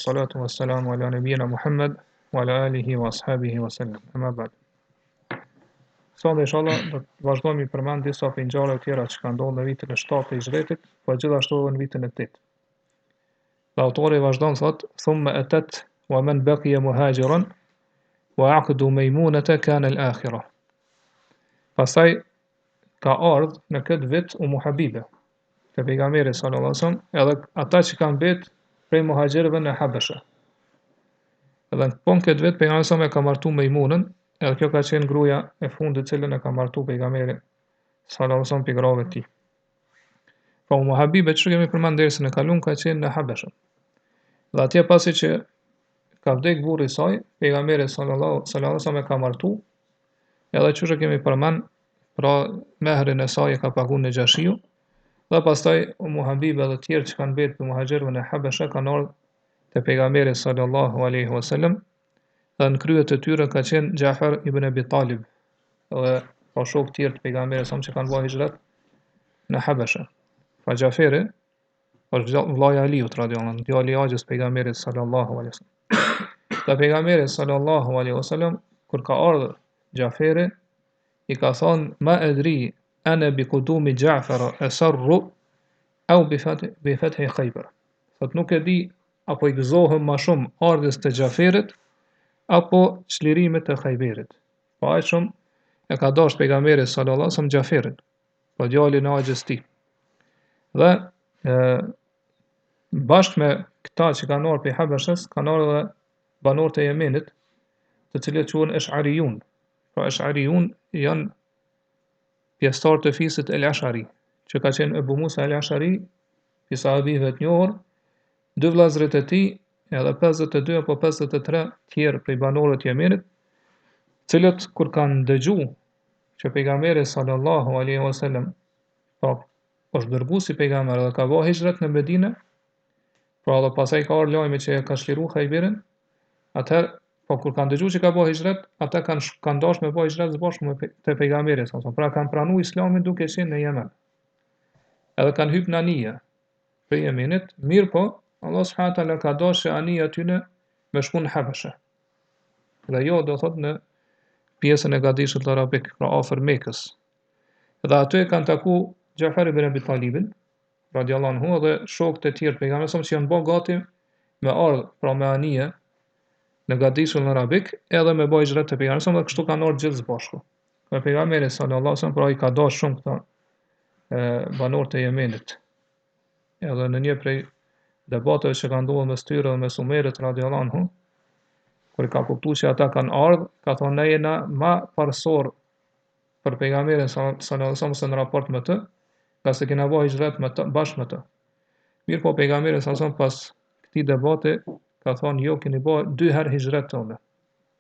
Salatu wassalamu ala nabiyyina Muhammad wa ala alihi wa ashabihi wa sallam. Amma ba'd. Sot inshallah do të vazhdojmë i përmend disa prej ngjarjeve të tjera që kanë ndodhur në vitin e 7 të hixhretit, po gjithashtu edhe në vitin e 8. Dhe autori vazhdon thot: "Thumma atat wa man baqiya muhajiran wa aqdu maymunata kana al-akhirah." Pastaj ka ardhur në këtë vit Habibe te pejgamberi sallallahu alaihi wasallam, edhe ata që kanë mbet prej muhaxhirëve në Habeshe. Edhe në këtë vit pejgamberi sa e ka martu Mejmunën, edhe kjo ka qenë gruaja e fundit cilën e ka martu pejgamberi sallallahu alaihi wasallam pe grave të tij. Po Habibe që kemi përmend dersën e kaluar ka qenë në Habeshe. Dhe atje pasi që ka vdek burri i saj, pejgamberi sallallahu alaihi wasallam e ka martu, edhe që kemi përmend, pra mehrin e saj e ka pagu në Gjashiu, dhe pastaj Habibe dhe të tjerë që kanë mbet për muhaxhirëve në Habeshe kanë ardhur te pejgamberi sallallahu alaihi wasallam, dhe në krye të tyre ka qenë Jafar ibn Abi Talib, dhe pa shok të tjerë të pejgamberit sa që kanë bërë hijret në Habeshe. Pra Jaferi është vllai i Aliut radhiyallahu anhu, djali i Axhës pejgamberit sallallahu alaihi wasallam. Dhe pejgamberi sallallahu alaihi wasallam kur ka ardhur Jaferi i ka thonë: "Ma adri ana bi qudumi Jafar asarru au bi fathi Khaybar." Thot nuk e di apo i gëzohem më shumë ardhes të Jaferit apo çlirimit të Khayberit. Po aq shumë e ka dashur pejgamberi sallallahu alaihi wasallam Jaferin, po djalin e Axhës tij. Dhe bashkë me këta që kanë ardhur prej Habeshës, kanë ardhur edhe banorët e Yemenit, të cilët quhen Ash'ariyun. Pra Ash'ariyun janë pjesëtar të fisit El Ash'ari, që ka qenë Ebu Musa El Ash'ari, i sahabive të njohur, dy vëllezërit e tij, edhe 52 apo 53 tjerë prej banorëve të Yemenit, cilët kur kanë dëgjuar që pejgamberi sallallahu alaihi wasallam është dërguar si pejgamber dhe ka bërë hijret në Medinë, pra edhe pasaj ka ardhur lajmi që ka çliru Khayberin, atëherë po kur kanë dëgjuar që ka bërë hijret, ata kanë dashur me bërë hijret së bashku me te pejgamberi sallallahu alaihi wasallam, pra kanë pranuar Islamin duke qenë në Yemen. Edhe kanë hyrë në anije prej Yemenit, mirë po Allah subhanahu wa taala ka dashur që anija tyne me shku në Habeshe. Dhe jo do thot në pjesën e Gadishut Arabik, pra afër Mekës. Dhe aty e kanë taku Jafar ibn Abi Talibin, radiallahu anhu, dhe shokët e tjerë pejgamberit që janë bërë gati me ardhur pra me anije në Gadishun Arabik, edhe me bërë hijret të pejgamberit, dhe kështu kanë ardhur gjithë së bashku. Dhe pejgamberi sallallahu alaihi wasallam pra i ka dashur shumë këta banorët e Yemenit. Edhe në një prej debateve që kanë ndodhur mes tyre dhe mes Umerit radiallahu anhu, kur ka kuptuar që ata kanë ardhur, ka thonë ne jena më parsor për pejgamberin sallallahu alaihi wasallam se në raport me të, ka se kena bërë hijret me të, bashkë me të. Mirë po pejgamberi sallallahu alaihi wasallam pas këtij debati ka thonë jo, keni bërë 2 herë hijret tonë.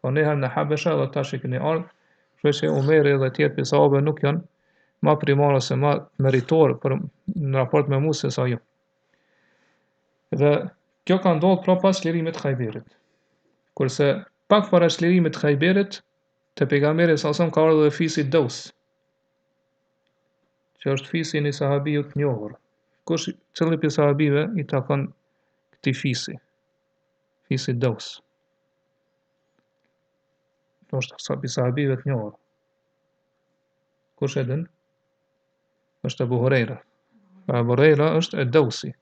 Po një herë në Habeshe dhe tash keni ardhur, kështu që Umeri dhe tjerë prej sahabëve nuk janë më primar ose më meritor për në raport me mua se sa ju. Dhe kjo ka ndodhur pra pas çlirimit të Khayberit. Kurse pak para çlirimit të Khayberit, te pejgamberi sallallahu alaihi wasallam ka ardhur dhe fisi Daus, që është fisi i një sahabiu të njohur. Cili prej sahabive i takon këtij fisi? Fisi Daus. Është prej sahabive të njohur. Kush e din? Është Abu Huraira. Abu Huraira është e Dausi.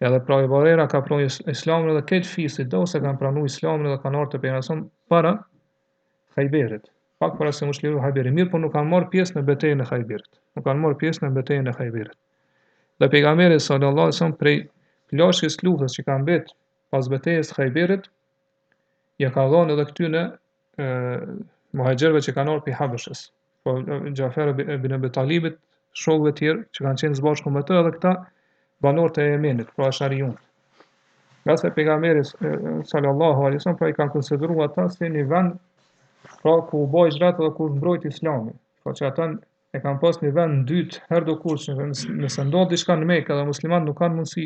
Edhe pra Abu Huraira ka pranuar Islamin dhe këtë fisi Daus e kanë pranuar Islamin dhe kanë ardhur te pejgamberi para Khayberit. Pak para se mos liru Khayberit, mirë po nuk kanë marrë pjesë në betejën e Khayberit. Nuk kanë marrë pjesë në betejën e Khayberit. Dhe pejgamberi sallallahu alaihi wasallam prej plashkës luftës që ka mbet pas betejës së Khayberit, ja ka dhënë edhe këtyne muhaxhirëve që kanë ardhur pi Habeshës. Po Jafar ibn Abi Talibit, shokëve të tjerë që kanë qenë së bashku me të, edhe këta banorët e Yemenit, pra Ash'ariyun. Nga se pejgamberi sallallahu alaihi wasallam pra i kanë konsideruar ata si një vend pra ku u bë hijret dhe ku mbrojt Islami. Pra që ata e kanë pas një vend dytë herë do kur që nëse ndodh diçka në Mekë dhe muslimanët nuk kanë mundësi,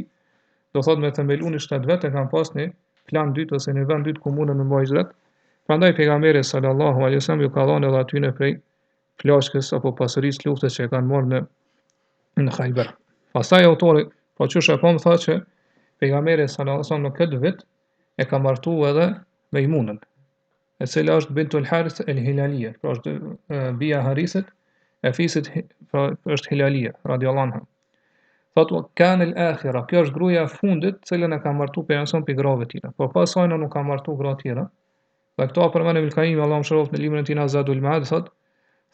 do thot me thembelu një shtet vetë, e kanë pas një plan dytë ose një vend dytë ku mundën me bë hijret. Prandaj pejgamberi sallallahu alaihi wasallam ju ka dhënë edhe atyne prej plashkës apo pasurisë luftës që e kanë marrë në Khayber. Pastaj autori, po çush e pam tha që pejgamberi sallallahu alaihi wasallam në këtë vit e ka martu edhe Mejmunën, e cila është bintul Harith el Hilalije, pra është bia e Harisit, e fisit pra është Hilalije, radiallahu anha. Thot kan el akhira, kjo është gruaja e fundit, cilën e ka martu pejgamberi për grave tjera. Po pas saj nuk ka martu gra tjera. Dhe këto përmend Ibn Kaimi, Allahu mëshiroft, në librin e tij Zadul Ma'ad, thot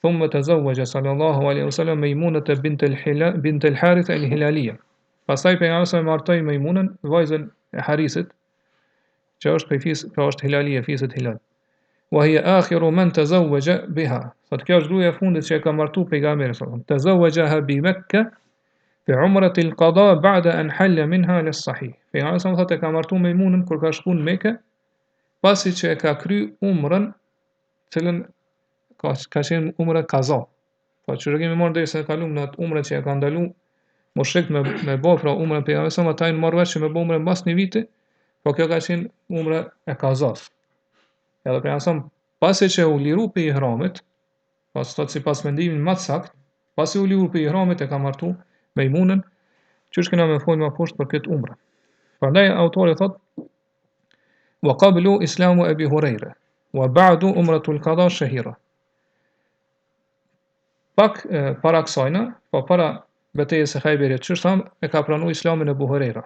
thumma tazawwaja sallallahu alaihi wasallam Mejmunata bint el Harith el Hilalije. Pastaj pejgamberi martoi Mejmunën, vajzën e Harisit, që është pra është Hilalije, fiset Hilal. Wa hiya akhiru man tazawwaja biha. Thot kjo është gruaja e fundit që e ka martu pejgamberi sallallahu alaihi wasallam. Tazawwajaha bi Mekkah fi umrati al-qada ba'da an halla minha lis-sahih. Pejgamberi sallallahu alaihi wasallam e ka martu Mejmunën kur ka shkuar në Mekë, pasi që e ka kry umrën, cilën ka qenë umra kaza. Po që kemi marrë derisa e kalum në atë umrë që e ka ndalu mushrik me bë pra umrën pejgamberit sa ata në marrë vesh që me bë umrën mbas një viti, po kjo ka qenë umra e kazas. Edhe pejgamberi pasi që u liru pe ihramit, pas thot sipas mendimit më të sakt, pasi u liru pe ihramit e ka martu Mejmunën, çish kena me fol më poshtë për këtë umrë. Prandaj autori thot wa qablu islamu Abi Hurajra wa ba'du umratul qada shahira. Pak para kësajna, po para betejës së Khajberit, çish tham, e ka pranuar islamin Abu Hurajra.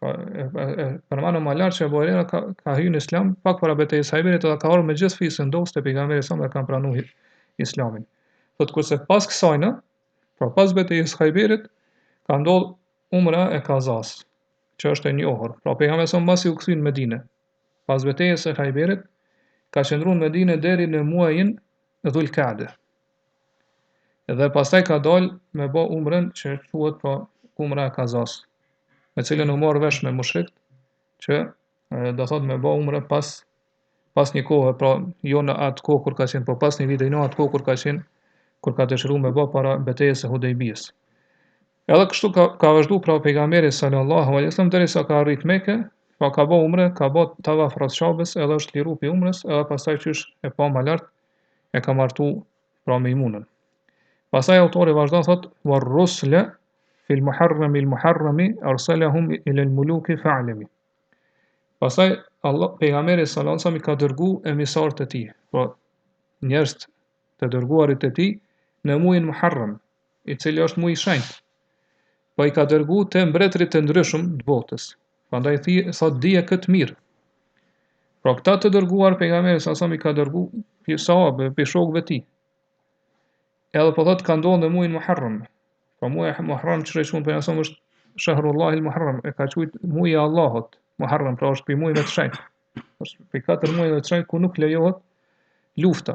Përmano më lart që Abu Hurajra ka hyrë në islam pak para betejës së Khajberit dhe ka ardhur me gjithë fisën ndos te pejgamberi sa më kanë pranuar islamin. Thot kurse pas kësajna, pra pas betejës së Khajberit, ka ndodhur umra e Kazas, që është e njohur. Pra pejgamberi sa mbasi u kthye në Medinë, pas betejës së Khajberit, ka qëndruar në Medinë deri në muajin Dhulqa'de. Dhe pastaj ka dalë me bë umrën që quhet pra umra e Kazas, me cilën u morë vesh me mushrikët, që do thot me bë umrë pas një kohë, pra jo në atë kohë kur ka qenë, po pas një viti, në atë kohë kur ka dëshiruar me bë para betejës së Hudejbijës. Edhe kështu ka vazhdu pra pejgamberi sallallahu alaihi wasallam derisa ka arrit Mekë, pa ka bë umrë, ka bë tavaf rreth Shabës, edhe është liru pi umrës, edhe pastaj qysh e pa më lart e ka martu pra Mejmunën. Pastaj autori vazhdon thot war rusla fil muharrami arsalahum ila al muluki fa'lami. Pastaj Allah pejgamberi sallallahu alaihi wasallam ka dërgu emisarët e tij, po njerëz të dërguarit e tij në muajin Muharram, i cili është muaj i shenjtë. Po i ka dërgu te mbretërit të ndryshëm të botës. Prandaj thot dije këtë mirë. Pra këta të dërguar pejgamberi sallallahu alaihi wasallam i ka dërgu sahabe, pe shokëve të tij. Edhe po thot ka ndodhur në muajin Muharram. Po muaji Muharram që shkruan për jasëm është Shahrullahi al-Muharram, e ka quajtur muaji i Allahut, Muharram, pra është për muajve të shenjtë. Është për 4 muajve të shenjtë ku nuk lejohet lufta.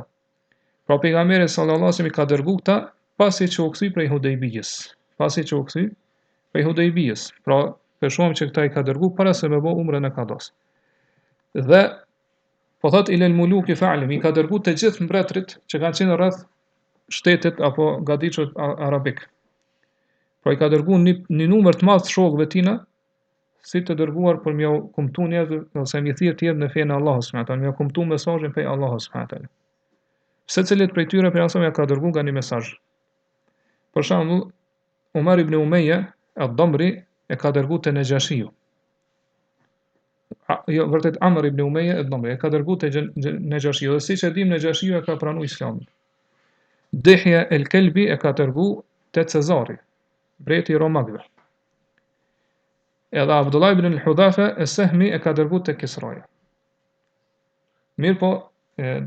Pra pejgamberi sallallahu alaihi wasallam i ka dërguar këta pasi që u kthy prej Hudejbijës. Pra për shkak që këta i ka dërguar para se me bë umrën e Kadas. Dhe po thot ilal muluki fa'lim, i ka dërguar të gjithë mbretërit që kanë qenë rreth shtetit apo gadiçut arabik. Pra i ka dërguar një numër të madh të shokëve tina, si të dërguar për m'u kumtu njerëz ose mi thirr tjerë në fenë e Allahut subhanahu wa taala, m'u kumtu mesazhin prej Allahut subhanahu wa taala. Secilit prej tyre për jasëm ja ka dërguar nga një mesazh. Për shembull, Umar ibn Umayya ad-Damri e ka dërguar te Najashiu. Jo, vërtet Amr ibn Umayya ad-Damri e ka dërguar te Najashiu, dhe siç e dim Najashiu e ka pranuar Islamin. Dihja el-Kelbi e ka dërguar te Cezari, mbreti i Romakëve. Edhe Abdullah ibn al-Hudhafa as-Sahmi e ka dërguar te Kisraja. Mirë po,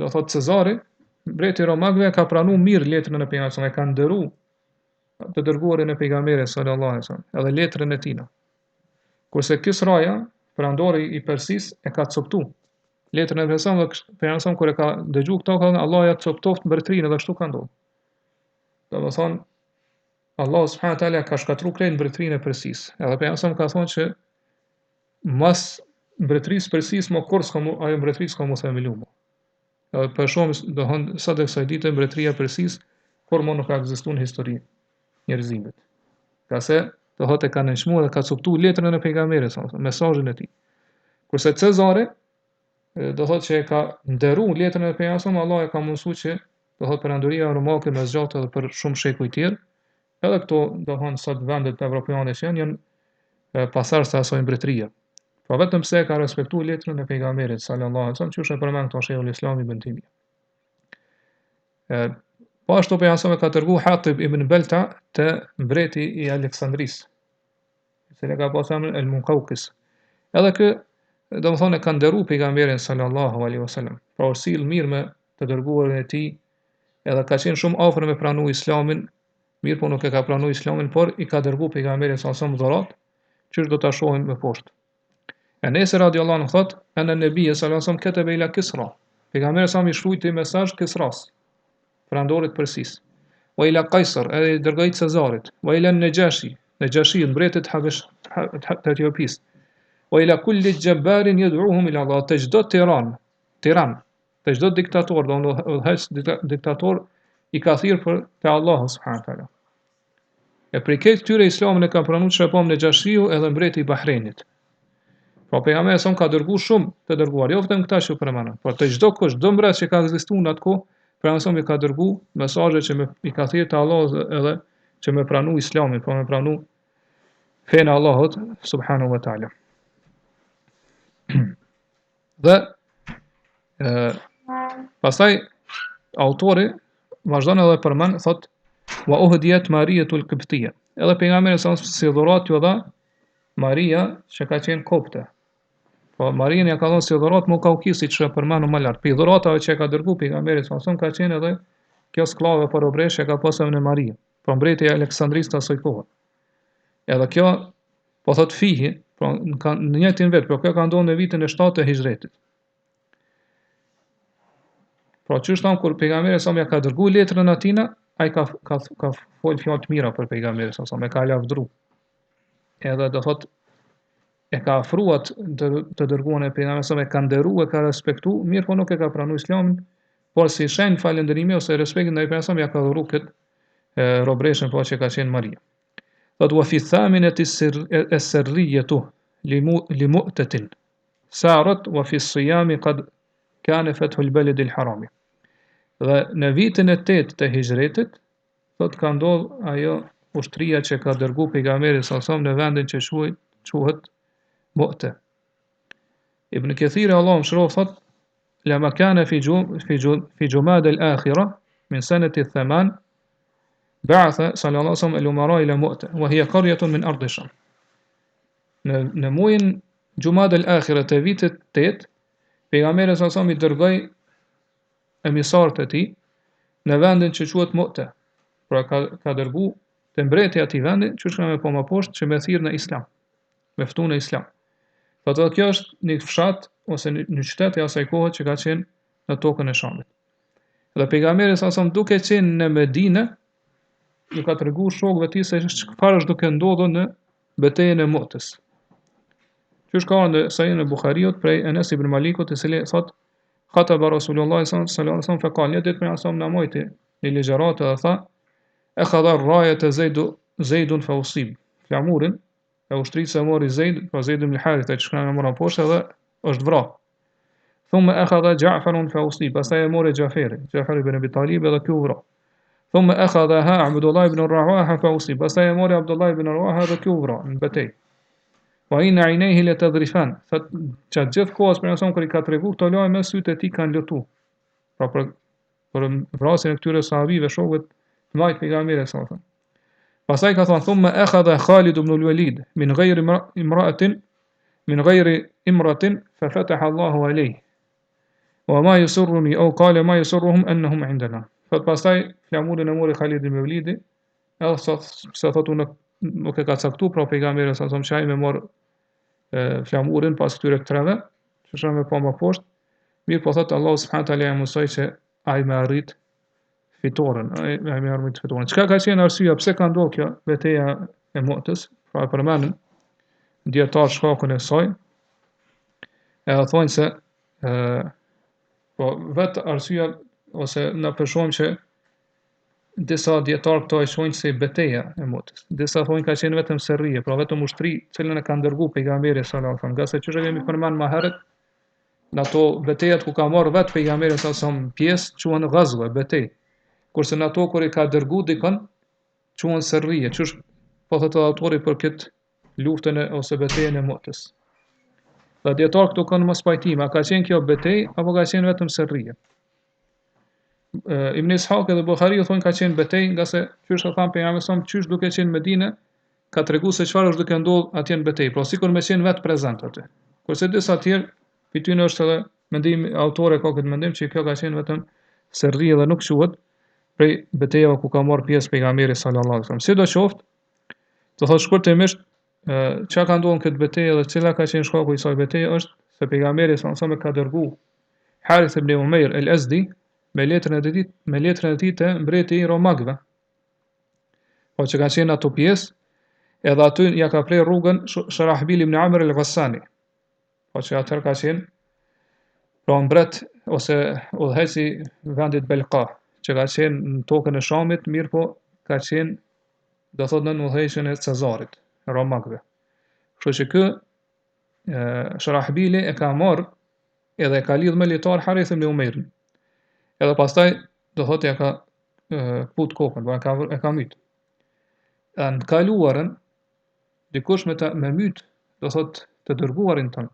do thot Cezari, mbreti i Romakëve ka pranuar mirë letrën e pejgamberit, e ka nderuar të dërguarin e pejgamberit sallallahu alaihi wasallam, edhe letrën e tij. Kurse Kisraja, perandori i Persisë, e ka coptu letrën e pejgamberit kur e ka dëgjuar këto, ka thënë Allah ja coptoft mbretërinë, dhe kështu ka ndodhur. Domethënë Allah subhanahu wa taala ka shkatruar krejt mbretërinë e Persisë. Edhe pejgamberi ka thonë që mas mbretërisë Persisë më kurrë ajo mbretëri s'ka mos e melu. Edhe për shumë do thonë sa të kësaj dite mbretëria e Persisë kur më nuk ka ekzistuar në histori njerëzimit. Ka se do thotë ka nënshmuar dhe ka coptuar letrën e pejgamberit, mesazhin e tij. Kurse Cezari do thotë që e ka nderuar letrën e pejgamberit, Allah e ka mundsuar që do thotë perandoria romake me zgjatë edhe për shumë shekuj tjerë. Edhe këto do thonë sot vendet evropiane që janë pasardhës të asaj mbretërie. Pra vetëm se ka respektuar letrën e pejgamberit sallallahu alaihi wasallam, çu e përmend këto Sheikhul Islam ibn Timia. Po ashtu pejgamberi ka dërguar Hatib ibn Belta te mbreti i Aleksandrisë, i cili ka pasur emrin El Muqawqis. Edhe kë, domethënë e ka nderuar pejgamberin sallallahu alaihi wasallam. Pra u sill mirë me të dërguarin e tij, edhe ka qenë shumë afër me pranu Islamin, mirë po nuk e ka pranu Islamin, por i ka dërguar pejgamberin sallallahu alaihi wasallam dhurat, çish do ta shohim më poshtë. Enes radiallahu anhu thot, ana nabiyyu sallallahu alaihi wasallam kataba ila Kisra. Pejgamberi sa më shkruajti mesazh Kisras, perandorit Persisë. Wa ila Kaisar, edhe i dërgoi Cezarit. Wa ila Najashi, Najashi mbretit të Etiopisë. Wa ila kulli jabbarin yad'uhum ila Allah, të çdo tiran, të çdo diktator, do diktator i ka thirrë për te Allahu subhanahu wa taala. E për këtë këtyre Islamin e ka pranuar çepom Najashiu edhe mbreti i Bahreinit. Po pejgamberi son ka dërguar shumë të dërguar, jo vetëm këta që përmendën, por të çdo kush, çdo mbret që ka ekzistuar në atë kohë, pejgamberi ka dërguar mesazhe që i ka thirrë te Allahu edhe që me pranu Islamin, po me pranu fenë Allahut subhanahu wa taala. Dhe pastaj autori vazhdon edhe përmend, thot wa uhdiyat Mariyatul Qibtiyya. Edhe pejgamberi sa si dhurat ju dha Maria që ka qenë kopte. Po Marian ja ka dhënë si dhurat Muqawqisit që përmenu më lart. Për dhuratave që ka dërguar pejgamberi sa ka qenë edhe kjo skllave për obresh që ka pasur në Maria, për mbreti i Aleksandrisë të asaj kohe. Edhe kjo po thot fihi, pra në njëjtin vet, por kjo ka ndodhur në vitin e 7 të hixhretit. Pra çu shtam kur pejgamberi sa ja ka dërguar letrën atina, ai ka fol fjalë të mira për pejgamberin sa e ka lavdru. Edhe do thot e ka afruat të dërguan e pejgamberit sa e ka nderuar, e ka respektuar, mirë po nuk e ka pranuar Islamin, por si shenjë falënderimi ose respekti ndaj pejgamberit ja ka dhuruar këtë robreshën po që ka qenë Maria. Thot wa fi thaminati as-sirriyatu li mu'tatin sarat wa fi as-siyami qad kana fathu al-balad al-haram. Dhe në vitin e 8 të hixhretit, thot ka ndodhur ajo ushtria që ka dërguar pejgamberi sallallahu në vendin që quhet Mu'te. Ibn Kathir Allahu mëshiroft thot lama kana fi jumad al-akhirah min sanati 8 ba'atha sallallahu alaihi wasallam al-umara ila Mu'te wa hiya qaryatun min ard Sham. Në muajin Jumad al-akhirah të vitit 8, pejgamberi sallallahu alaihi wasallam i dërgoi emisarët e tij në vendin që quhet Mu'te. Pra ka dërguar te mbreti i atij vendi, që shkruan me po më poshtë, që me thirr në Islam, me ftu në Islam. Po ato kjo është një fshat ose një qytet i asaj kohe që ka qenë në tokën e Shamit. Dhe pejgamberi sa duke qenë në Medinë, ju ka treguar shokëve të tij se çfarë është duke ndodhur në betejën e Mu'tes. Që ka në Sahihun e Buhariut prej Enes ibn Malikut, i cili thot Khataba Rasulullah sallallahu alaihi wasallam fa qala dit me asam namojti në Ligjërat dhe tha e khadha rrajat e Zeidun fa usib. Flamurin e ushtrisë e mori Zeid, pra Zeid ibn Harith, që shkruan me mora poshtë dhe është vrarë. Thumma akhadha Ja'farun fa usib, pastaj e mori Ja'far ibn Abi Talib dhe ky u vrarë. Thumma akhadha Abdullah ibn Rawaha fa usib, pastaj e mori Abdullah ibn Rawaha dhe ky u vrarë në betejë. Wa inna aynayhi la tadrifan, fa çat gjithë kohës për nëson kur i ka treguar këto lajme, sytë e tij kanë lutu. Pra për vrasjen e këtyre sahabive shokëve të majt pejgamberit sallallahu alaihi wasallam. Pastaj ka thënë thumma akhadha Khalid ibn al-Walid min ghayri imratin fa fataha Allahu alayhi. Wa ma yusurruni aw qala ma yusurruhum annahum indana. Pastaj flamurin e mori Khalid ibn al-Walid, edhe sa thotu nuk e ka caktuar pra pejgamberi sallallahu alaihi wasallam me mor flamurin pas këtyre treve, që shoh me pa më poshtë. Mirë po thotë Allahu subhanahu wa taala ja mësoi që ai më arrit fitoren, ai më arrit fitoren. Çka ka qenë arsyeja pse ka ndodhur kjo betejë e Mu'tes? Pra e përmendën dietar shkakun e saj. Edhe thonë se po vetë arsyeja ose na përshojmë që disa dietar këto e shohin si betejë e Mu'tes. Disa thonë ka qenë vetëm serrije, pra vetëm ushtri, cilën e ka dërguar pejgamberi sallallahu alaihi wasallam. Gase që kemi përmend më herët, në ato betejat ku ka marrë vetë pejgamberi sallallahu alaihi wasallam pjesë, quhen ghazwe, betejë. Kurse në ato kur i ka dërguar dikon, quhen serrije. Çush po thotë autori për këtë luftën ose betejën e Mu'tes. Dhe dietar këtu kanë mos pajtime, a ka qenë kjo betejë apo ka qenë vetëm sërrije. Ibn Ishaq dhe Buhariu thonë ka qenë betejë, nga se qysh e thanë pejgamberi sa qysh duke qenë në Medinë, ka treguar se çfarë është duke ndodhur atje në betejë, pra sikur më qenë vetë prezant aty. Kurse disa të tjerë, për ty është edhe mendimi autori ka këtë mendim që kjo ka qenë vetëm sërrije dhe nuk quhet prej betejave ku ka marrë pjesë pejgamberi sallallahu alajhi wasallam. Sidoqoftë, do thotë shkurtimisht, çka ka ndodhur në këtë betejë dhe cila ka qenë shkaku i kësaj betejë është se pejgamberi sallallahu alajhi wasallam ka dërguar Harith ibn Umair al-Azdi me letrën e tij te mbreti i Romakëve. Po që ka qenë ato pjesë, edhe aty ja ka prej rrugën Shurahbil ibn Amr al-Ghassani. Po që atëherë ka qenë pra mbret ose udhëheci vendit Belqa, që ka qenë në tokën e Shamit, mirë po ka qenë, do thotë në udhëheqjen e Cezarit, Romakëve. Kështu që ky Shurahbili e ka marrë edhe e ka lidh me litar Harith ibn Umairin. Edhe pastaj do thotë ja ka put kokën, do e ka myt. Në kaluarën dikush me myt, do thotë të dërguarin ton,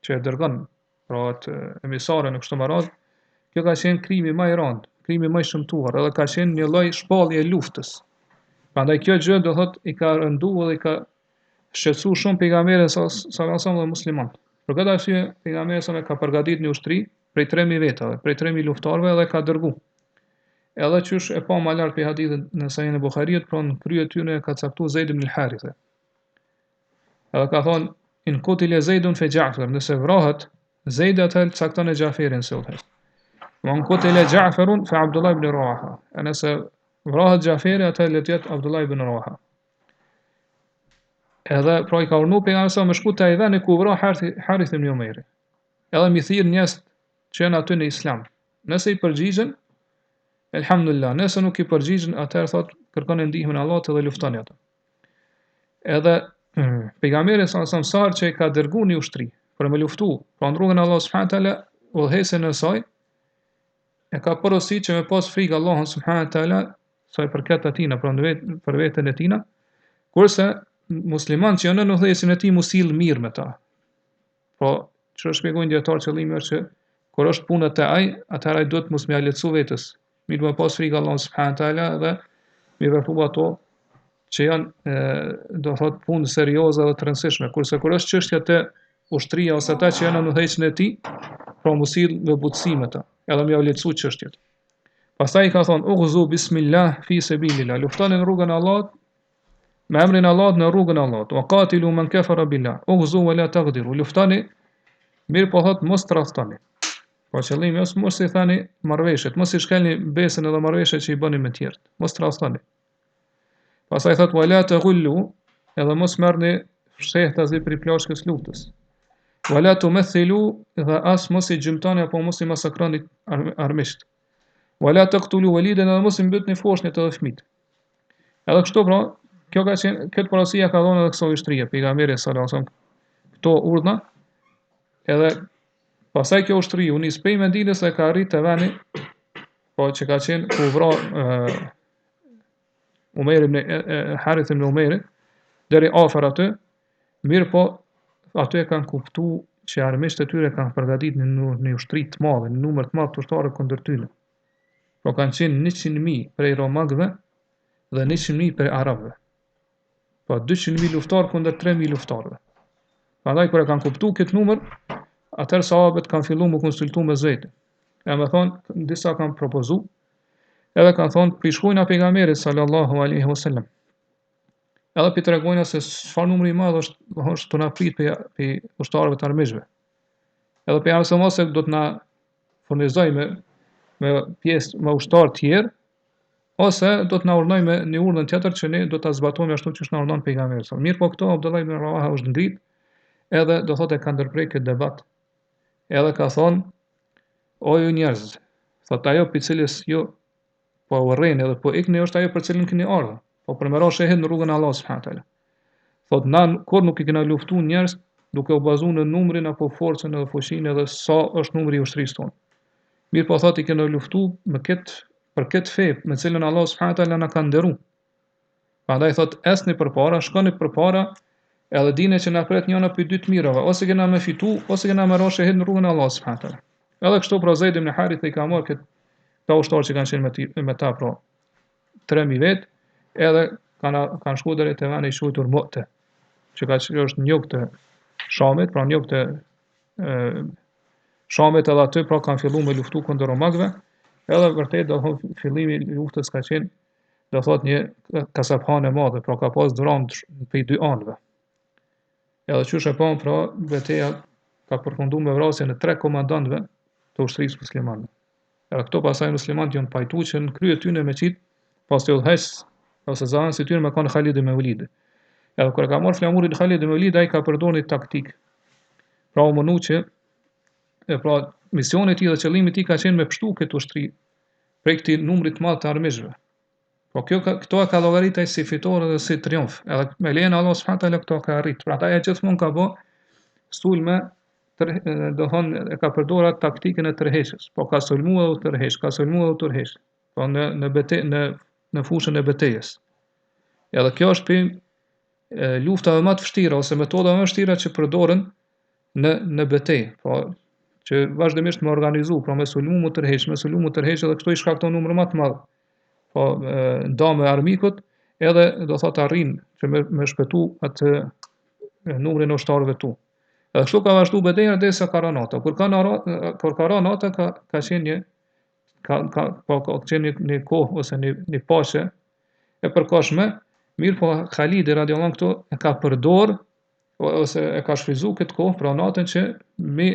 që e dërgon pra atë emisare në kështu me radhë, kjo ka qenë krimi më i rëndë, krimi më i shëmtuar, edhe ka qenë një lloj shpallje luftës. Prandaj kjo gjë do thotë i ka rënduar dhe i ka shqetësuar shumë pejgamberin sallallahu dhe muslimanët. Për këtë arsye pejgamberi sallallahu ka përgatitur një ushtri prej 3000 vetave, prej 3000 luftarëve dhe ka dërguar. Edhe qysh e pa më lart pe hadithin në Sahihun e Buhariut, pra në krye tyre ka caktuar Zeid ibn al-Harith. Edhe ka thonë in qutila Zeidun fe Ja'far, nëse vrahet Zeid atë cakton e Jaferin se udhëhet. Wa in qutila Ja'farun fe Abdullah ibn Rawaha. Nëse vrahet Jaferi atë le të jetë Abdullah ibn Rawaha. Edhe pra i ka urnu pejgamberi sa më shku te ai vend ku vrah Harith ibn Umairi. Edhe mi thirr njerëz që janë aty në Islam. Nëse i përgjigjen, elhamdulillah, nëse nuk i përgjigjen, atëherë thot kërkoni ndihmën e Allahut dhe luftoni ata. Edhe pejgamberi sa që i ka dërguar një ushtri për me luftu, pra në rrugën e Allahut subhanahu taala, udhëhecën e saj e ka porositur që me pas frikë Allahun subhanahu taala, sa i përket atij për veten e tina, kurse muslimanët që janë në udhëhecën e tij mos sill mirë me ta. Po, çfarë shpjegojnë dietar qëllimi është që kur është puna te ai, atëherë ai duhet mos më lehtësu vetes. Mirë me pas frikë Allahun subhanahu taala dhe mi vepru ato që janë do thot punë serioze dhe të rëndësishme, kurse kur është çështja te ushtria ose ata që janë në udhëheqjen e tij, pra mos sill me butësi me ta, edhe më lehtësu çështjet. Pastaj i ka thonë ughzu bismillah fi sabilillah, luftoni në rrugën e Allahut, me emrin e Allahut në rrugën e Allahut, wa qatilu man kafara billah, ughzu wa la taghdiru, luftoni, mirë po thot mos tradhtoni. Po qëllimi është mos i thani marrveshjet, mos i shkelni besën edhe marrveshjet që i bëni me tjerët, mos tradhtoni. Pastaj thot wala taghullu, edhe mos merrni fshehta zi për plashkës luftës. Wala tumathilu, dhe as mos i gjymtoni apo mos i masakroni armiqt. Wala taqtulu walidan, edhe mos i mbytni foshnjët edhe fëmijët. Edhe kështu pra, kjo ka qenë këtë porosia ka dhënë edhe kësaj ushtrie, pejgamberi sallallahu alajhi wasallam këto urdhna. Edhe pastaj kjo ushtri u nis pej Medinës dhe ka arrit te vani, po që ka qenë ku vra Umair ibn Harith ibn Umair deri afër aty, mirë po aty e kanë kuptuar që armiqtë e tyre kanë përgatitur në ushtri të madhe, në numër të madh të ushtarëve kundër tyre. Po kanë qenë 100.000 prej romakëve dhe 100.000 prej arabëve. Po 200.000 luftarë kundër 3.000 luftarëve. Prandaj kur e kanë kuptuar këtë numër, atëherë sahabët kanë filluar të konsultojnë me Zeidin. E më thonë, disa kanë propozu, edhe kanë thonë, prishkojna pejgamberit sallallahu alaihi wasallam. Edhe për të regojna se çfarë numri i madh është të na prit për ushtarëve të armiqve. Edhe për janë se mos e do të na furnizoj me pjesë me ushtarë tjerë, ose do të na urnoj me një urdhën tjetër që ne do ta zbatojmë ashtu siç na urdhon pejgamberi. Mirë po këto Abdullah ibn Rawaha është ngrit, edhe do thotë ka ndërprer këtë debat. Edhe ka thonë, o ju njerëz, thotë ajo për cilës ju po urreni edhe po ikni është ajo për cilën keni ardhur, po për me ra shehid në rrugën e Allahut subhanahu taala. Thotë na kur nuk i kena luftuar njerëz duke u bazuar në numrin apo forcën edhe fuqinë edhe sa është numri i ushtrisë tonë. Mirë po thotë i kena luftuar për këtë fe me cilën Allah subhanahu taala na ka nderuar. Prandaj thotë esni përpara, shkoni përpara Edhe dine që na pret njëna për dy të mirave, ose kena me fitu, ose kena me ra shahid në rrugën e Allahut subhanahu wa taala. Edhe kështu pra Zeid ibn Harith i ka marrë këta ushtarë që kanë qenë me ta pra 3000 vet, edhe kanë shkuar deri te vani i quajtur Mu'te, që është në jug të Shamit, pra në jug të Shamit edhe aty pra kanë filluar me luftu kundër romakëve, edhe vërtet do thonë fillimi i luftës ka qenë do thotë një kasaphan e madhe, pra ka pas duran prej dy anëve. Edhe qysh e pa pra betejë ka përfunduar me vrasjen e 3 komandantëve të ushtrisë muslimane. Edhe këto pasaj muslimanët janë pajtu që në krye tyne me qitë pas të udhëheqës ose zanë si tyre me kanë Khalid ibn Walid. Edhe kur e ka marrë flamurin Khalid ibn Walid, ai ka përdorur një taktik. Pra u mënu që pra misioni i tij dhe qëllimi i tij ka qenë me pështu këtë ushtri prej këtij numrit të madh të armishve. Po këto e ka llogaritë si fitore dhe si triumf. Edhe me lejen e Allahut subhanahu taala këto ka arrit. Prandaj ai gjithmonë ka bë sulme do thonë e ka përdorur atë taktikën e tërheqjes. Po ka sulmuar dhe tërheq, ka sulmuar dhe tërheq. Po në fushën e betejës. Edhe kjo është për luftave më të vështira ose metoda më vështira që përdoren në betejë. Po që vazhdimisht më organizu, pra me sulmu më tërheq, edhe kështu i shkakton numër më të madh. Po nda me armikut, edhe do thotë arrin që me shpëtu atë numrin e ushtarëve tu. Edhe kështu ka vazhdu betejën derisa ka rënë nata. Kur ka rënë nata ka qenë një kohë ose një paqe e përkohshme, mirë po Khalidi radiallahu anhu këtu e ka përdor ose e ka shfryzu këtë kohë pra natën që mi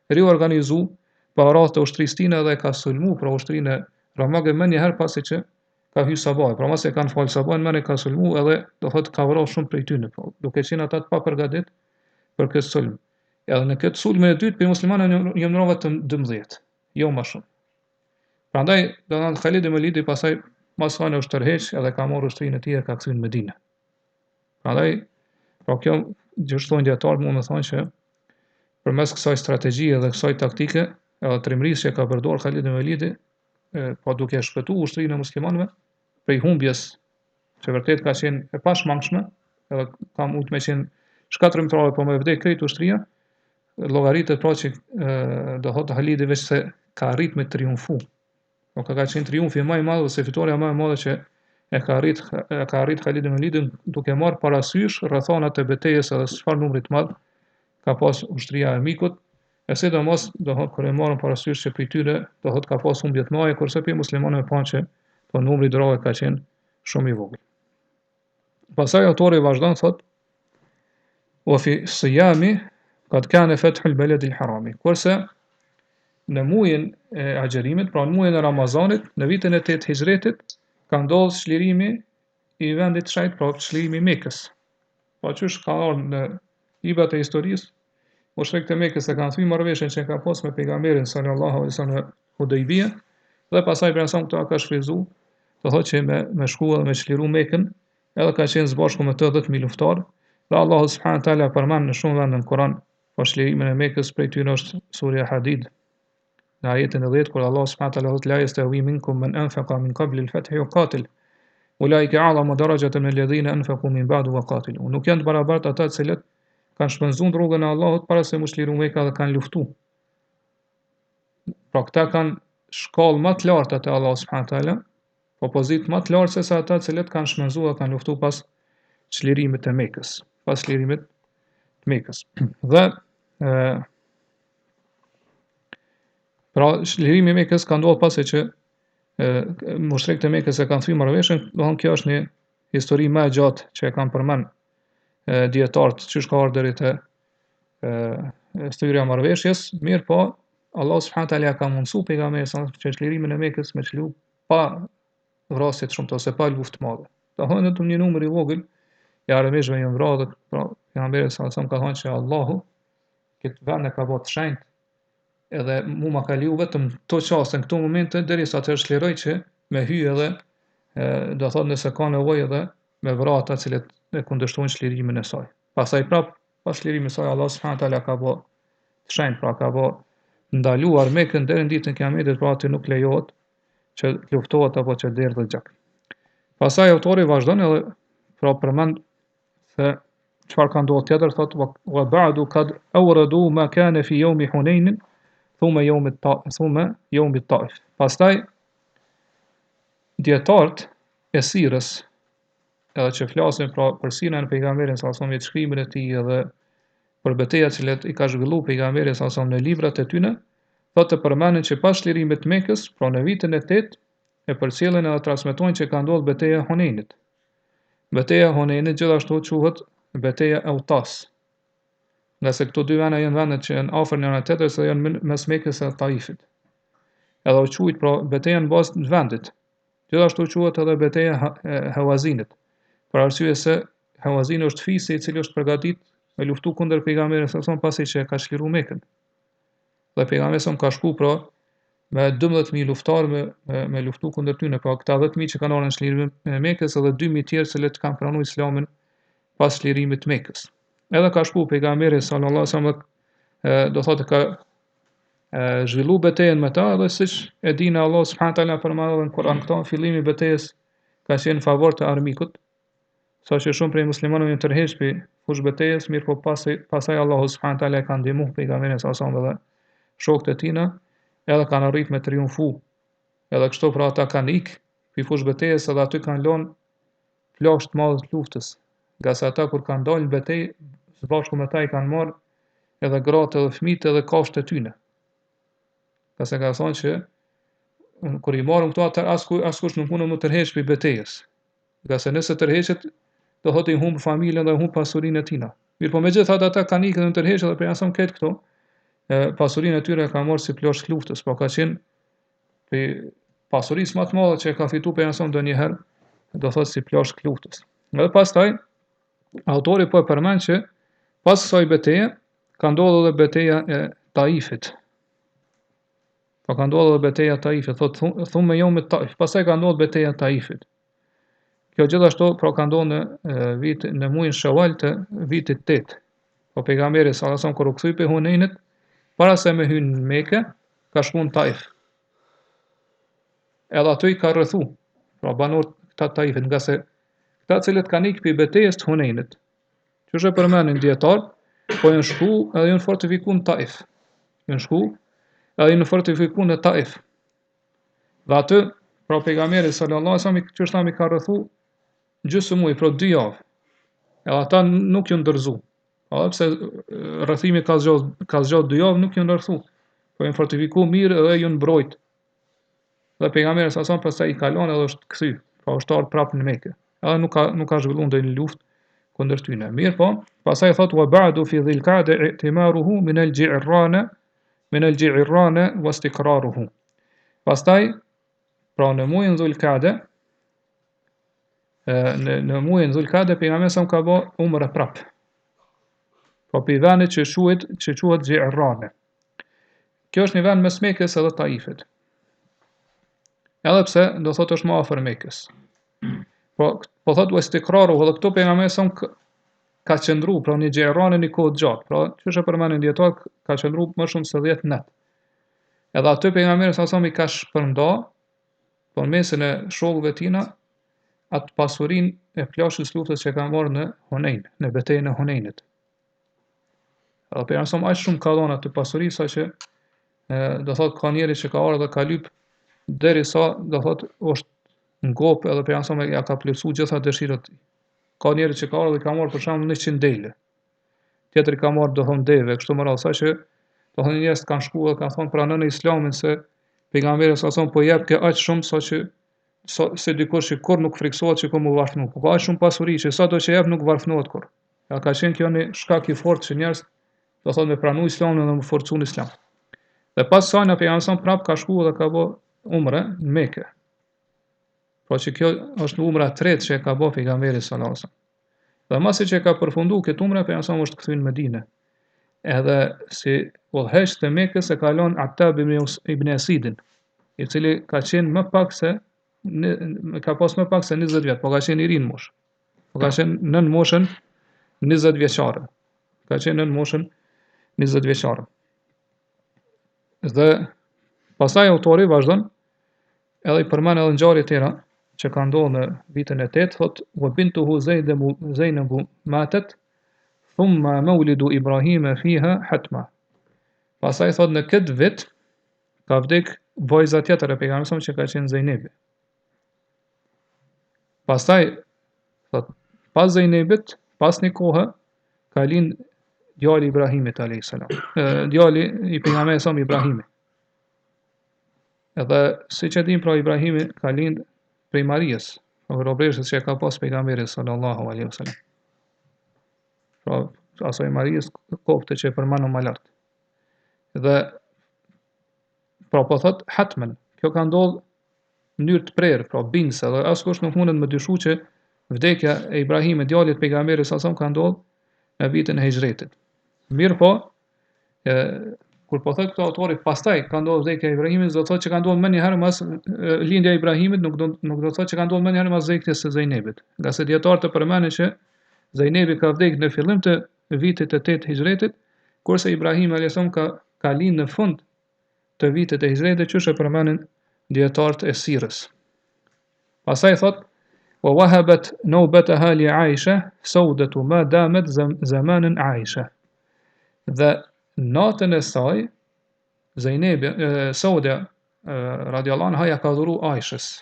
riorganizu parat të ushtrisë tine dhe e ka sulmu pra ushtrinë e romakëve më një herë pasi që ka hyrë sabah. Pra mos e kanë fal sabahin, më ne ka sulmu edhe do thotë ka vrarë shumë prej tyre, po duke qenë ata të papërgatitur për këtë sulm. Edhe në këtë sulm e dytë për muslimanët janë ndrova të 12, jo më shumë. Prandaj do të thonë Khalid ibn Walid pasaj mas kanë u tërheq edhe ka marrë ushtrinë e tij e ka kthyer në Medinë. Prandaj pra kjo gjithashtu dietar mund të thonë që përmes kësaj strategjie dhe kësaj taktike edhe trimërisë që ka përdorur Khalid ibn Walid, po duke shpëtuar ushtrinë e muslimanëve prej humbjes që vërtet ka qenë e pashmangshme, edhe ka mund të qenë shkatërrimtare po me vdek krejt ushtria, llogaritet pra që do thotë Khalidi veç se ka arrit me triumfu. Po ka qenë triumfi më i madh ose fitoria më e madhe që e ka arrit Khalid ibn Walid duke marrë parasysh rrethonat e betejës edhe çfarë numri të madh ka pas ushtria e mikut, e sidomos do thotë kur e marrën parasysh që prej tyre do thotë ka pas humbje të mëdha, kurse për muslimanëve pa që po numri i drave ka qenë shumë i vogël. Pastaj autori vazhdon thotë: "Wa fi siyami qad kana fathu al-balad al-harami." Kurse në muajin e agjerimit, pra në muajin e Ramazanit, në vitin e 8 hixhretit, ka ndodhur çlirimi i vendit të shenjtë, pra çlirimi i Mekës. Po qysh ka ardhur në librat e historisë, mushrikët e Mekës e kanë thyer marrëveshjen që ka pas me pejgamberin sallallahu alaihi wasallam në Hudejbie, dhe pastaj për sa këto ka shfryzu, do thotë që me shku edhe me çliru Mekën, edhe ka qenë së bashku me të 10.000 luftar, dhe Allahu subhanahu taala përmend në shumë vende në Kur'an për çlirimin e Mekës, prej tyre është surja Hadid. Në ajetin e 10 kur Allah subhanahu taala thotë: "La yastawi minkum man anfaqa min qabli al-fathi wa qatil, ulaika a'lamu darajatan min alladhina anfaqu min ba'du wa qatilu." Nuk janë të barabartë ata të cilët kanë shpenzuar rrugën e Allahut para se mu çliru Mekka dhe kanë luftu. Pra këta kanë shkallë më të lartë te Allah subhanahu taala, po pozitë më të lartë se sa ata të cilët kanë shpenzuar dhe kanë luftu pas çlirimit të Mekës, pas çlirimit të Mekës. Dhe pra çlirimi i Mekës ka ndodhur pasi që mushrikët e Mekës e kanë thyer marrëveshjen, do thonë kjo është një histori më e gjatë që e kanë përmend dietarët çysh ka ardhur deri te thyrja e marrëveshjes, mirë po Allah subhanahu taala ka mundsuar pejgamberin sa që çlirimin e Mekës me çliru pa vrasje të shumta ose pa luftë të madhe. Do thonë vetëm një numër i vogël i armishve janë vrarë, pra pejgamberi sa ka thënë që Allahu këtë vend e ka bërë të shenjtë, edhe mu ma ka liu vetëm to qaste në këto momente derisa të çliroj që me hy edhe do thotë nëse ka nevojë edhe me vrarë ata cilët e kundërshtojnë çlirimin e saj. Pastaj prap pas çlirimit të saj Allah subhanahu taala ka bërë të shenjtë, pra ka bërë ndaluar Mekën deri në ditën e Kiametit, pra aty nuk lejohet që të luftohet apo që derdhet gjak. Pastaj autori vazhdon edhe pra përmend se çfarë ka ndodhur tjetër, thot wa ba'du kad awradu ma kana fi yawmi Hunain thumma yawmi Taif. Pastaj dietarët e sirrës, edhe që flasin pra për sinën e pejgamberit sa sa jetëshkrimin e tij edhe për betejat që i ka zhvilluar pejgamberi sa sa në librat e tyre, thotë përmendin që pas çlirimit të Mekës, pra në vitin e 8, e përcjellin edhe transmetojnë që ka ndodhur betejë e Hunenit. Betejë e Hunenit gjithashtu quhet betejë e Autas, nga se këto dy vende janë vendet që janë afër njëra tjetrës dhe janë mes Mekës e Taifit. Edhe u quajt pra betejë në bazë të vendit. Gjithashtu quhet edhe betejë e Hawazinit, për arsye se Hawazini është fisi i cili është përgatitur me luftu kundër pejgamberit sa pasi që e ka çliruar Mekën. Dhe pejgamberi sa ka shku pra me 12.000 luftarë me luftu kundër tyre, pra këta 10.000 që kanë ardhur në çlirim e Mekës edhe 2.000 tjerë që kanë pranuar Islamin pas çlirimit të Mekës. Edhe ka shku pejgamberi sallallahu alaihi wasallam, do thotë ka zhvillu betejën me ta, dhe siç e dinë Allah subhanahu taala përmendën në Kur'an këto, fillimi i betejës ka qenë në favor të armikut, saqë shumë prej muslimanëve janë tërhequr për fush betejës, mirë po pasaj Allahu subhanahu taala e ka ndihmuar pejgamberin sallallahu alaihi wasallam dhe shokët e tij, edhe kanë arrit me triumfu. Edhe kështu pra ata kanë ikë për fush betejës edhe aty kanë lënë plagë të madhe të luftës, nga se ata kur kanë dalë në betejë, së bashku me ta i kanë marrë edhe gratë edhe fëmijët edhe kafshët e tyre. Ka se ka thonë që kur i marrën këto atë askush nuk mund të tërheqë për betejës. Nga se nëse tërheqet, do thotë i humb familjen dhe i humb pasurinë e tina. Mirë po megjithatë ata kanë ikë dhe tërheqë dhe për jasëm këtë këto, pasurinë e tyre ka marrë si plagë luftës, po ka qenë për pasurisë më të madhe që e ka fituar për jasëm ndonjëherë, do thotë si plagë luftës. Edhe pastaj autori po e përmend që pas kësaj beteje ka ndodhur edhe beteja e Taifit. Po ka ndodhur edhe beteja e Taifit, thotë thumë yawm Taif. Pastaj ka ndodhur beteja e Taifit. Kjo gjithashtu pra ka ndodhur në muajin Shawal të vitit 8. Po pejgamberi sallallahu alajhi wasallam kur u kthye pe Hunenit, para se me hyrë në Mekë, ka shkuar në Taif. Edhe aty i ka rrethu, pra banorët këta Taifit, nga se këta cilët kanë ikë për betejës të Hunenit, që është e përmenin dietar, po janë shku edhe janë fortifikuar në Taif. Janë shku edhe janë fortifikuar në Taif. Dhe aty, pra pejgamberi sallallahu alajhi wasallam që është i ka rrethu gjysmë muaj, pra 2 javë. Edhe ata nuk janë ndërzu. Edhe pse rrethimi ka zgjatur 2 javë, nuk janë ndërthu. Po janë fortifikuar mirë edhe janë mbrojt. Dhe pejgamberi sallallahu alajhi wasallam pastaj i kalon edhe është kthy, pra është ardhur prapë në Mekë. Edhe nuk ka zhvilluar ndonjë luftë kundër tyre. Mirë po, pastaj thotë wa ba'du fi dhil qa'da i'timaruhu min al-ji'rana wa istiqraruhu. Pastaj pra në muajin Dhul-Qa'da, në muajin Dhul-Qa'da pejgamberi sa ka bë umre prap. Po për vendit që quhet Ji'rana. Kjo është një vend mes Mekës edhe Taifit. Edhe pse do thotë është më afër Mekës. Po thotë u istiqraruhu, edhe këto pejgamberi sa ka qëndru, pra një Ji'rana një kohë gjatë, pra që është përmendën dietar ka qëndru më shumë se 10 net. Edhe aty pejgamberi sa i ka shpërnda, po në mesin e shokëve tina, atë pasurinë e plashës luftës që ka marrë në Hunain, në betejën e Hunenit. Edhe pejgamberi aq shumë ka dhënë atë pasuri sa që do thotë ka njerëz që ka ardhur dhe ka lyp derisa do thotë është ngop edhe pejgamberi ja ka plotësuar gjitha dëshirat. Ka njerëz që ka ardhur dhe ka marrë për shembull 100 dele. Tjetri ka marrë do thonë deve, kështu më radh sa që do thonë njerëz kanë shkuar dhe kanë thonë pranën e Islamin se pejgamberi sa po jep ke aq shumë sa që se dikush që kur nuk friksohet që ku mu varfnu. Po ka aq shumë pasuri që sa do që jep nuk varfnohet kur. Ja ka qenë kjo një shkak i fortë që njerëz do thonë me pranu Islamin dhe me forcu në Islam. Dhe pas saj në pejgamberi prap ka shkuar dhe ka bë umre në Mekë. Po që kjo është umra e tretë që e ka bë pejgamberi sallallahu alajhi wasallam. Dhe masi që e ka përfunduar këtë umre, pejgamberi është kthyer në Medinë. Edhe si udhëheq të Mekës e ka lënë Atab ibn Asidin, i cili ka qenë më pak se 20 vjet, po ka qenë i ri në moshë. Po ka qenë nën moshën 20 vjeçare. Ka qenë nën moshën 20 vjeçare. Dhe pastaj autori vazhdon edhe i përmend edhe ngjarje tjera që ka ndodhur në vitin e 8, thotë wa bintuhu Zainabu matat thumma maulidu Ibrahima fiha hatma. Pastaj thot në këtë vit ka vdek vajza tjetër e pejgamberit që ka qenë Zejnebi. Pastaj thot pas Zejnebit, pas një kohë ka lind djali i Ibrahimit alayhis salam. Djali i pejgamberit sa Ibrahimi. Edhe siç e dim pra Ibrahimi ka lind prej Marijës, robreshës që ka pas pejgamberi sallallahu alaihi wasallam. Pra asaj Marijës kopte që e përmendëm më lart. Dhe pra po thot hatmen, kjo ka ndodhur në mënyrë të prerë, pra bindse, dhe askush nuk mundet më dyshu që vdekja e Ibrahimit, djalit të pejgamberit sallallahu alaihi wasallam, ka ndodhur në vitin e hixhretit. Mirë po, kur po thot këto autori, pastaj ka ndodhur vdekja e Ibrahimit, do të thotë që ka ndodhur më një herë mas lindja e Ibrahimit, nuk do të thotë që ka ndodhur më një herë mas vdekjes së Zejnebit. Nga se dietarët e përmendin që Zejnebi ka vdekur në fillim të vitit të 8 hixhretit, kurse Ibrahimi alayhis salam ka lind në fund të vitit të hixhretit, që e përmendin dietarët e sirrës. Pastaj thot wa wahabat nawbataha li Aisha saudatu ma damat zamanan Aisha. Dhe natën e saj Zejnebi Sauda radiallahu anha ja ka dhuru Aishës.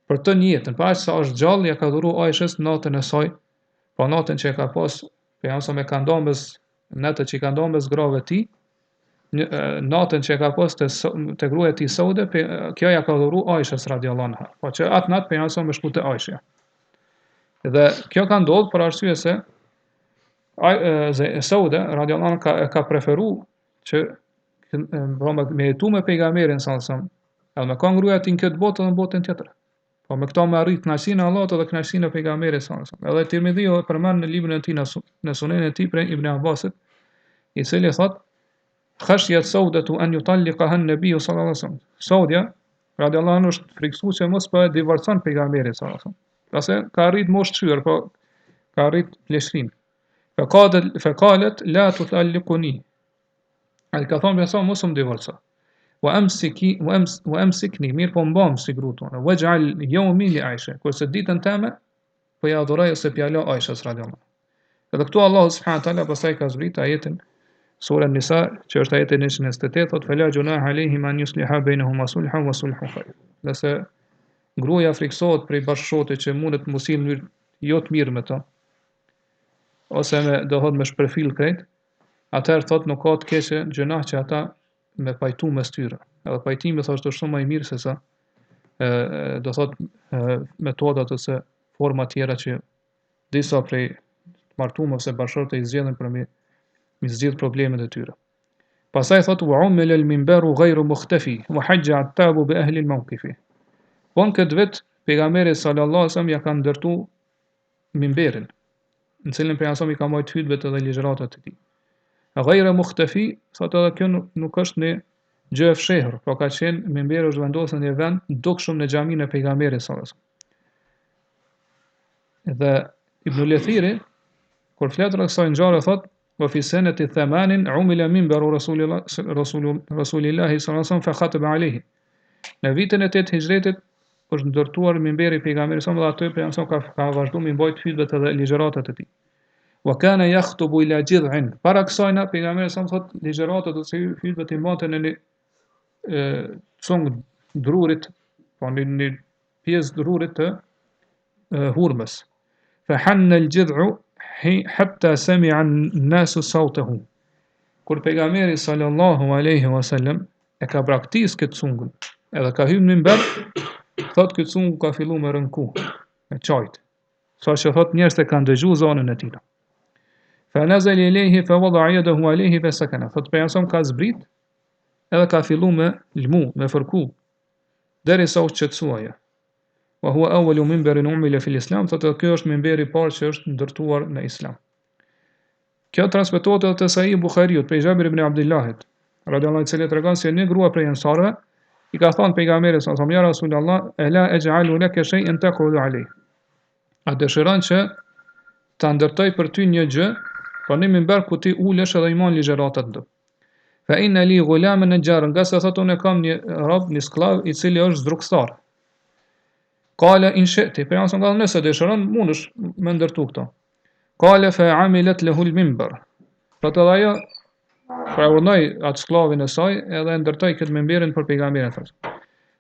Për të njëjtën, pa aq sa është gjallë, ja ka dhuru Aishës natën e saj, pa natën që e ka pas pejgamberi me ka ndambës, natën që i ka ndambës grave të tij, natën që e ka pas te gruaja e tij Sauda, kjo ja ka dhuru Aishës radiallahu anha. Po që atë natë pejgamberi me shku te Aisha. Dhe kjo ka ndodhur për arsye se Sauda radiallahu anha ka preferuar që me jetu me pejgamberin sallallahu alaihi wasallam, edhe me ka gruaja ti në këtë botë dhe në botën tjetër. Po me këto me arrit kënaqësinë e Allahut dhe kënaqësinë e pejgamberit sallallahu alaihi wasallam. Edhe Tirmidhiu e përmend në librin e tij në Sunenin e tij prej Ibn Abbasit, i cili thot khashiyat Saudatu an yutalliqaha an-nabiy sallallahu alaihi wasallam. Sauda radiallahu anhu është friksuar që mos po e divorcon pejgamberin sallallahu alaihi wasallam. Pasi ka arrit moshë të shtyr, po ka arrit pleshrim. Faqalet la tutalliquni. Ai ka thonë beso mos më divorco. Wa amsikni mirë po mbam si grutun. Waj'al yawmi li Aisha. Kurse ditën teme po ja adhuroj ose pjala Aishës radhiyallahu. Edhe këtu Allahu subhanahu wa taala pastaj ka zbrit ajetin sura Nisa, që është ajeti 128, thot fala junaha alayhim an yusliha bainahuma sulhan wa sulhu khair. Nëse gruaja friksohet prej bashkëshortit që mundet mos i mënyrë jo të mirë me to, ose me dohot me shpërfil krejt, atëherë thot nuk ka të keqe gjëna që ata me pajtu mes tyre. Edhe pajtimi thoshtë është shumë më i mirë se sa do thot metodat ose forma tjera që disa prej martuar ose bashkëshortë i zgjedhin për mi zgjidh problemet e tyre. Pastaj thot wa umil al minbaru ghayru mukhtafi wa hajja attabu bi ahli al mawqifi. Po në këtë vit pejgamberi sallallahu alaihi wasallam ja ka ndërtu minberin, në cilin pejgamberi i ka marrë hutbet edhe ligjëratat e tij. Ghayru mukhtafi, thot edhe kjo nuk është një gjë e fshehur, por ka qenë minberi është vendosur në një vend dukshëm në xhaminë e pejgamberit sallallahu alaihi wasallam. Dhe Ibn Lethiri kur flet rreth kësaj ngjarje thot wa fi sanati 8 umila minbaru rasulillahi sallallahu alaihi wasallam fa khataba alayhi. Në vitin e 8 hixhretit është ndërtuar minberi i pejgamberit sallallahu alaihi wasallam dhe aty ka vazhduar me mbajt hutbet edhe ligjëratat e tij. Wa kana yakhutubu ila jid'in. Para kësaj pejgamberi sallallahu alaihi wasallam thot ligjëratat ose hutbet i mbante në cung drurit, po në një pjesë drurit të hurmës. Fa hanna al-jid'u hatta sami'a an-nasu sawtahu. Kur pejgamberi sallallahu alaihi wasallam e ka braktis këtë cungën, edhe ka hyrë në minber, thot këtë cungë ka filluar me rënku, me çajt. Saqë thot njerëzit e kanë dëgjuar zonën e tij. Fa nazala ilayhi fa wada'a yadahu alayhi fa sakana. Thot pejgamberi ka zbrit, edhe ka filluar me lmu, me fërku, derisa u qetësuaja. Wa huwa awwalu minbarin umila fi al-islam, thotë ky është minberi i parë që është ndërtuar në Islam. Kjo transmetohet edhe te Sahih Buhariut prej Jabir ibn Abdullahit, radhiyallahu anhu, i cili tregon se një grua prej ansarëve i ka thënë pejgamberit sallallahu alaihi wasallam: "Ya Rasulullah, ela ej'alu laka shay'an taqudu alayh." A dëshiron që ta ndërtoj për ty një gjë, po në minber ku ti ulesh edhe imon ligjëratat ndo. Fa inna li ghulaman najjar, nga se thotë unë kam një rob, një skllav i cili është zdrukstar. Kale in shi'ti, për janë së nga nëse dëshiron, mundesh me ndërtu këto. Qale fa amilet lehu l-mimber. Pra të ajo pra urnoj atë sklavin e saj edhe ndërtoi këtë mimberin për pejgamberin thos.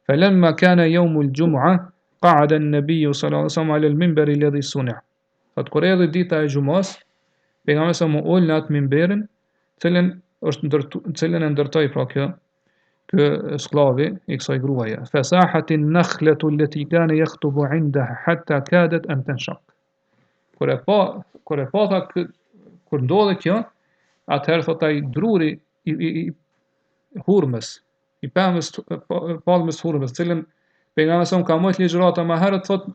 Falamma kana yawm al-jum'a qa'ada an-nabiy sallallahu alaihi wasallam 'ala al-minbar alladhi suni'a. Fat kur erdhi dita e xumas, pejgamberi sa mu ul në atë mimberin, cilën e ndërtoi pra ky sklavi i kësaj gruaje. Fasahatin nakhlatu allati kana yakhutubu 'indaha hatta kadat an tanshaq. Kur e pa tha kur ndodhe kjo, atëherë thot ai druri i hurmës, i pemës palmës hurmës, cilën pejgamberi sa ka marrë ligjërata më herët thot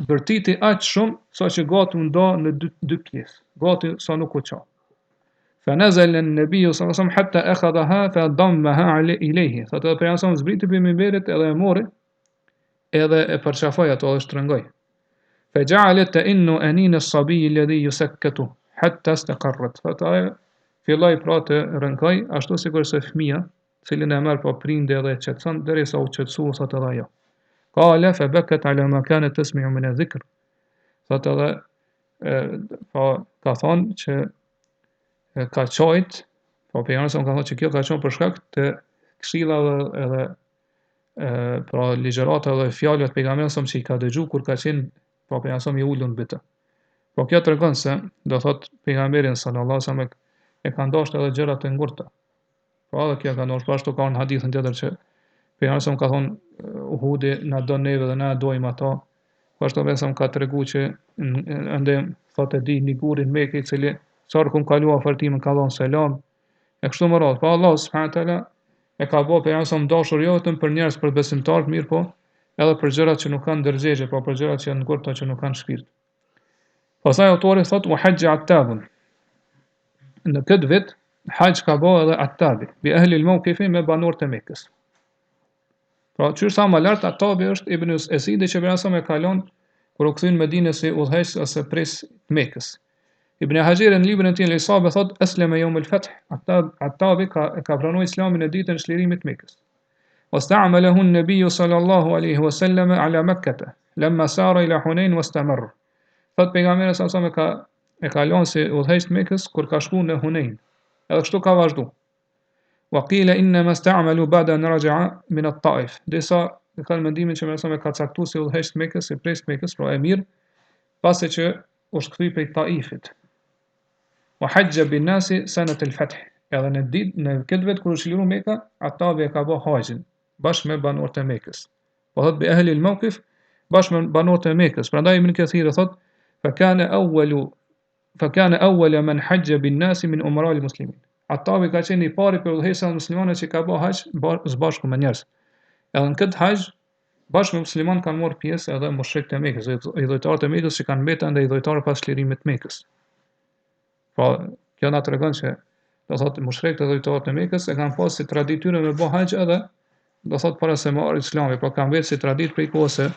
bërtiti aq shumë sa që gati u nda në dy pjesë, gati sa nuk u qa. فنزل النبي صلى الله عليه وسلم حتى أخذها فضمها إليه. Thot edhe pejgamberi sa zbriti për mimberit edhe e mori, edhe e përçafoi ato dhe shtrëngoi. فجعلت تئن أنين الصبي الذي يسكت حتى استقرت. Thot ai filloi pra të rënkoj ashtu sikur se fëmia, cilin e merr pa prindi edhe e qetson derisa u qetësua thot edhe ajo. Qala fabakat ala ma kanat tasmi'u min adh-dhikr. Thot edhe ka thonë që ka qajt, po pejgamberi ka thonë që kjo ka qenë për shkak të këshillave edhe pra ligjërata dhe fjalët pejgamberit sa që i ka dëgju kur ka qenë po pejgamberi i ulur në bytë. Po kjo tregon se do thot pejgamberin sallallahu alaihi wasallam e ka ndosht edhe gjërat e ngurta. Po edhe kjo ka ndosht, ashtu ka në hadithin tjetër që pejgamberi ka thonë Uhudi na don neve dhe na dojmë ata. Po ashtu besëm ka tregu që ende thotë di një gurin Mekë i cili sar kum kalua fartimin ka dhënë selam e kështu më radh. Po Allah subhanahu taala e ka bëu pejgamberin dashur jo vetëm për njerëz për besimtar të mirë, po edhe për gjërat që nuk kanë ndërgjegje, po për gjërat që janë ngurta që nuk kanë shpirt. Pastaj autori thotë wa hajja attabun. Në këtë vit hax ka bëu edhe Attabi, bi ahli al-mawqifi me banorët e Mekës. Pra qysh sa më lart Attabi është Ibn Esidi që pejgamberi e ka lënë kur u kthyn në Medinë si udhëheqës ose pres Mekës. Ibn Hajar në librin e tij Al-Isaba thot aslama yawm al-fath, Attabi ka pranuar islamin në ditën e çlirimit të Mekës. Wasta'malahu an-nabiy sallallahu alaihi wasallam ala Makkah lamma sara ila Hunain wastamar. Thot pejgamberi sa e ka lënë si udhëheqës të Mekës kur ka shkuar në Hunain. Edhe kështu ka vazhdu. Wa qila inna masta'malu ba'da an raja'a min at-Ta'if. Disa kanë mendimin që më ka caktuar si udhëheqës të Mekës, si pres të Mekës, pra emir, pasi që u shkthyi prej Taifit. Wa hajja bin nasi sanat al-fath. Edhe në këtë vit kur u çliru Mekka, Attabi e ka bë haxhin bashkë me banorët e Mekës. Po thot bi ahli al-mawqif bashkë me banorët e Mekës. Prandaj Ibn Kathir thot fakana awwal man hajja bin nasi min umara al-muslimin. Attabi ka qenë i pari për udhëheqësat muslimane që ka bë haxh së bashku me njerëz. Edhe në këtë haxh bashkë me musliman kanë marrë pjesë edhe mushrikët e Mekës, idhujtarët e Mekës që kanë mbetur ndaj idhujtarëve pas çlirimit të Mekës. Pra, kjo na tregon që do thotë mushrikët e idhujtarët e Mekës e kanë pasur si traditë me bë haxh edhe do thotë para se marrë Islami, pra kanë vetë si traditë prej kohës së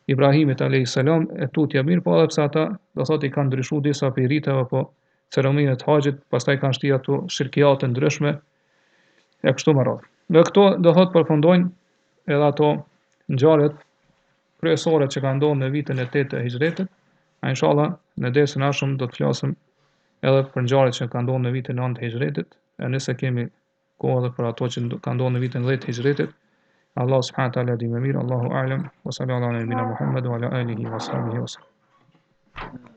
Ibrahimit alayhis salam e tutja mirë, po edhe pse ata do thotë i kanë ndryshuar disa prej riteve apo ceremoninë të haxhit, pastaj kanë shti ato shirkiate ndryshme e kështu me radhë. Në këto do thotë përfundojnë edhe ato ngjarjet kryesore që kanë ndodhur në vitin e 8 të hixhretit. Inshallah në dersën e ardhshëm do të flasim edhe për ngjarjet që kanë ndodhur në vitin e 9 të hixhretit, e nëse kemi kohë edhe për ato që kanë ndodhur në vitin e 10 të hixhretit. Allah subhanahu wa taala di më mirë, Allahu a'lam, wa sallallahu ala nabina Muhammad wa ala alihi wa sahbihi wa sallam.